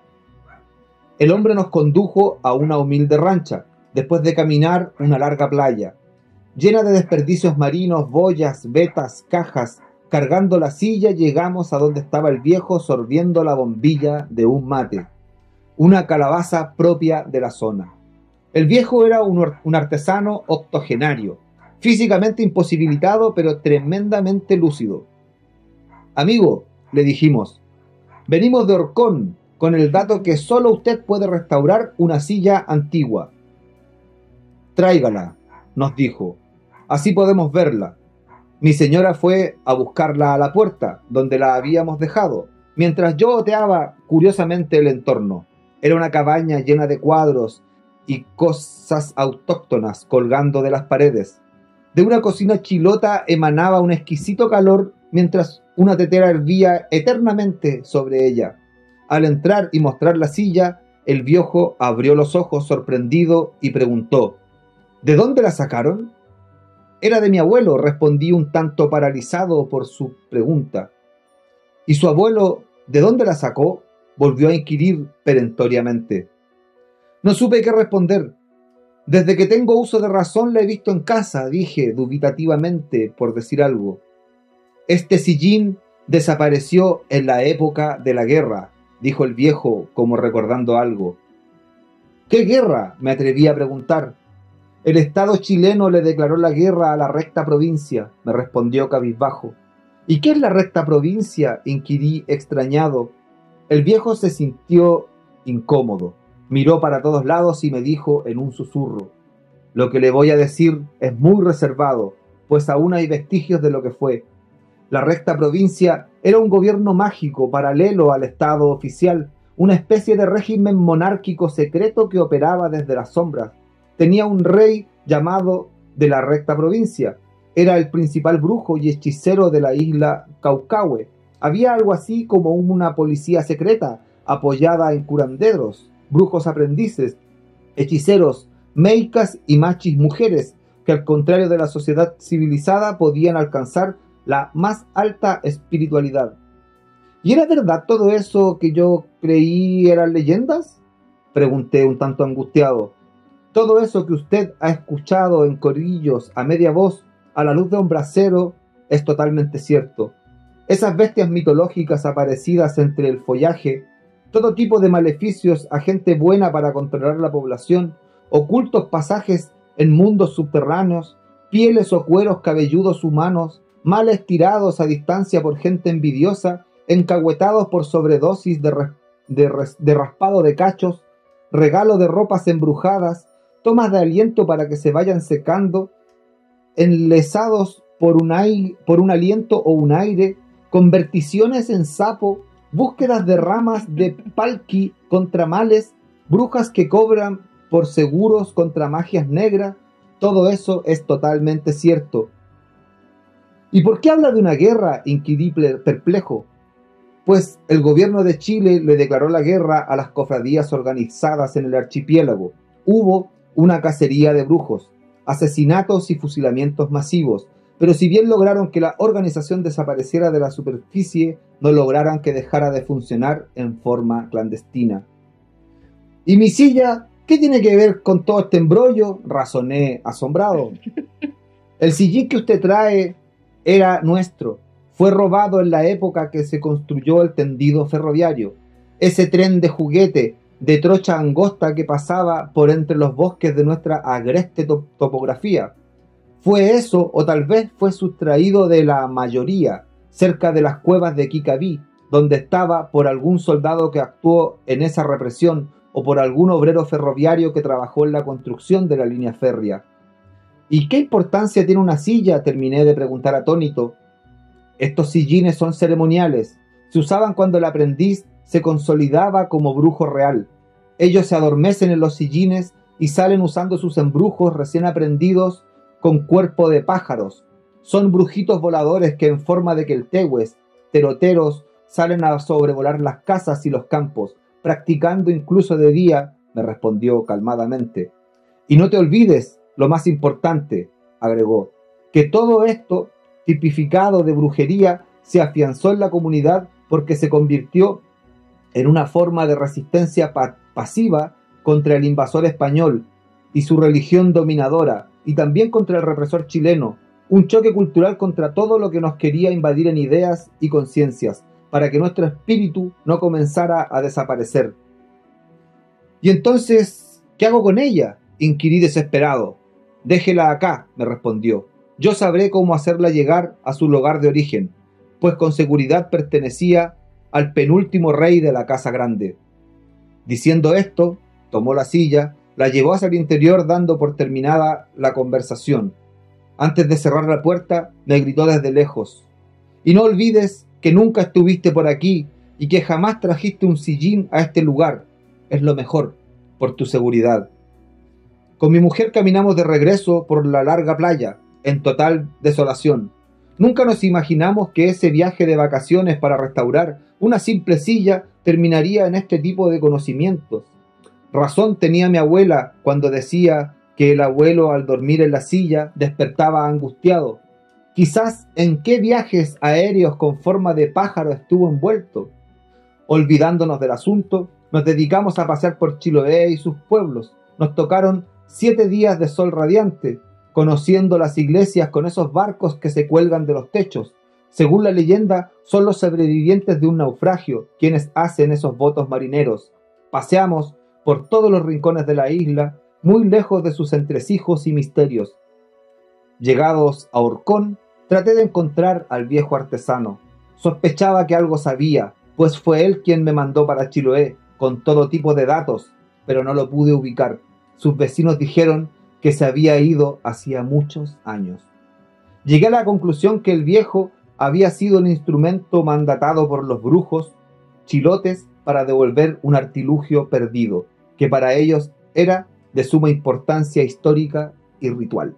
El hombre nos condujo a una humilde rancha, después de caminar una larga playa, llena de desperdicios marinos, boyas, vetas, cajas. Cargando la silla llegamos a donde estaba el viejo sorbiendo la bombilla de un mate, una calabaza propia de la zona. El viejo era un artesano octogenario, físicamente imposibilitado pero tremendamente lúcido. Amigo, le dijimos, venimos de Orcón con el dato que solo usted puede restaurar una silla antigua. Tráigala, nos dijo, así podemos verla. Mi señora fue a buscarla a la puerta, donde la habíamos dejado, mientras yo oteaba curiosamente el entorno. Era una cabaña llena de cuadros y cosas autóctonas colgando de las paredes. De una cocina chilota emanaba un exquisito calor, mientras una tetera hervía eternamente sobre ella. Al entrar y mostrar la silla, el viejo abrió los ojos sorprendido y preguntó, ¿de dónde la sacaron? Era de mi abuelo, respondí un tanto paralizado por su pregunta. ¿Y su abuelo de dónde la sacó? Volvió a inquirir perentoriamente. No supe qué responder. Desde que tengo uso de razón la he visto en casa, dije dubitativamente, por decir algo. Este sillín desapareció en la época de la guerra, dijo el viejo como recordando algo. ¿Qué guerra?, me atreví a preguntar. El Estado chileno le declaró la guerra a la recta provincia, me respondió cabizbajo. ¿Y qué es la recta provincia?, inquirí extrañado. El viejo se sintió incómodo, miró para todos lados y me dijo en un susurro, lo que le voy a decir es muy reservado, pues aún hay vestigios de lo que fue. La recta provincia era un gobierno mágico paralelo al Estado oficial, una especie de régimen monárquico secreto que operaba desde las sombras. Tenía un rey llamado de la recta provincia. Era el principal brujo y hechicero de la isla Caucahue. Había algo así como una policía secreta, apoyada en curanderos, brujos aprendices, hechiceros, meicas y machis mujeres, que al contrario de la sociedad civilizada podían alcanzar la más alta espiritualidad. ¿Y era verdad todo eso que yo creí eran leyendas?, pregunté un tanto angustiado. Todo eso que usted ha escuchado en corillos, a media voz, a la luz de un brasero, es totalmente cierto. Esas bestias mitológicas aparecidas entre el follaje, todo tipo de maleficios a gente buena para controlar la población, ocultos pasajes en mundos subterráneos, pieles o cueros cabelludos humanos, mal estirados a distancia por gente envidiosa, encahuetados por sobredosis de raspado de cachos, regalo de ropas embrujadas, tomas de aliento para que se vayan secando, enlesados por un aliento o un aire, converticiones en sapo, búsquedas de ramas de palki contra males, brujas que cobran por seguros contra magias negras, todo eso es totalmente cierto. ¿Y por qué habla de una guerra?, inquirí perplejo. Pues el gobierno de Chile le declaró la guerra a las cofradías organizadas en el archipiélago. Hubo una cacería de brujos, asesinatos y fusilamientos masivos, pero si bien lograron que la organización desapareciera de la superficie, no lograron que dejara de funcionar en forma clandestina. ¿Y mi silla? ¿Qué tiene que ver con todo este embrollo?, razoné asombrado. El sillín que usted trae era nuestro. Fue robado en la época que se construyó el tendido ferroviario. Ese tren de juguete, de trocha angosta que pasaba por entre los bosques de nuestra agreste topografía. Fue eso, o tal vez fue sustraído de la mayoría, cerca de las cuevas de Kikaví, donde estaba por algún soldado que actuó en esa represión, o por algún obrero ferroviario que trabajó en la construcción de la línea férrea. ¿Y qué importancia tiene una silla?, terminé de preguntar atónito. Estos sillines son ceremoniales. Se usaban cuando el aprendiz se consolidaba como brujo real. Ellos se adormecen en los sillines y salen usando sus embrujos recién aprendidos con cuerpo de pájaros. Son brujitos voladores que en forma de queltehues, teroteros, salen a sobrevolar las casas y los campos, practicando incluso de día, me respondió calmadamente. Y no te olvides, lo más importante, agregó, que todo esto tipificado de brujería se afianzó en la comunidad porque se convirtió en una forma de resistencia pasiva contra el invasor español y su religión dominadora, y también contra el represor chileno, un choque cultural contra todo lo que nos quería invadir en ideas y conciencias, para que nuestro espíritu no comenzara a desaparecer. ¿Y entonces qué hago con ella?, inquirí desesperado. Déjela acá, me respondió. Yo sabré cómo hacerla llegar a su lugar de origen, pues con seguridad pertenecía al penúltimo rey de la Casa Grande. Diciendo esto, tomó la silla, la llevó hacia el interior dando por terminada la conversación. Antes de cerrar la puerta, me gritó desde lejos. Y no olvides que nunca estuviste por aquí y que jamás trajiste un sillín a este lugar. Es lo mejor, por tu seguridad. Con mi mujer caminamos de regreso por la larga playa, en total desolación. Nunca nos imaginamos que ese viaje de vacaciones para restaurar una simple silla terminaría en este tipo de conocimientos. Razón tenía mi abuela cuando decía que el abuelo al dormir en la silla despertaba angustiado. Quizás en qué viajes aéreos con forma de pájaro estuvo envuelto. Olvidándonos del asunto, nos dedicamos a pasear por Chiloé y sus pueblos. Nos tocaron 7 días de sol radiante, conociendo las iglesias con esos barcos que se cuelgan de los techos. Según la leyenda, son los sobrevivientes de un naufragio quienes hacen esos votos marineros. Paseamos por todos los rincones de la isla, muy lejos de sus entresijos y misterios. Llegados a Orcón, traté de encontrar al viejo artesano. Sospechaba que algo sabía, pues fue él quien me mandó para Chiloé, con todo tipo de datos, pero no lo pude ubicar. Sus vecinos dijeron que se había ido hacía muchos años. Llegué a la conclusión que el viejo había sido el instrumento mandatado por los brujos chilotes para devolver un artilugio perdido, que para ellos era de suma importancia histórica y ritual.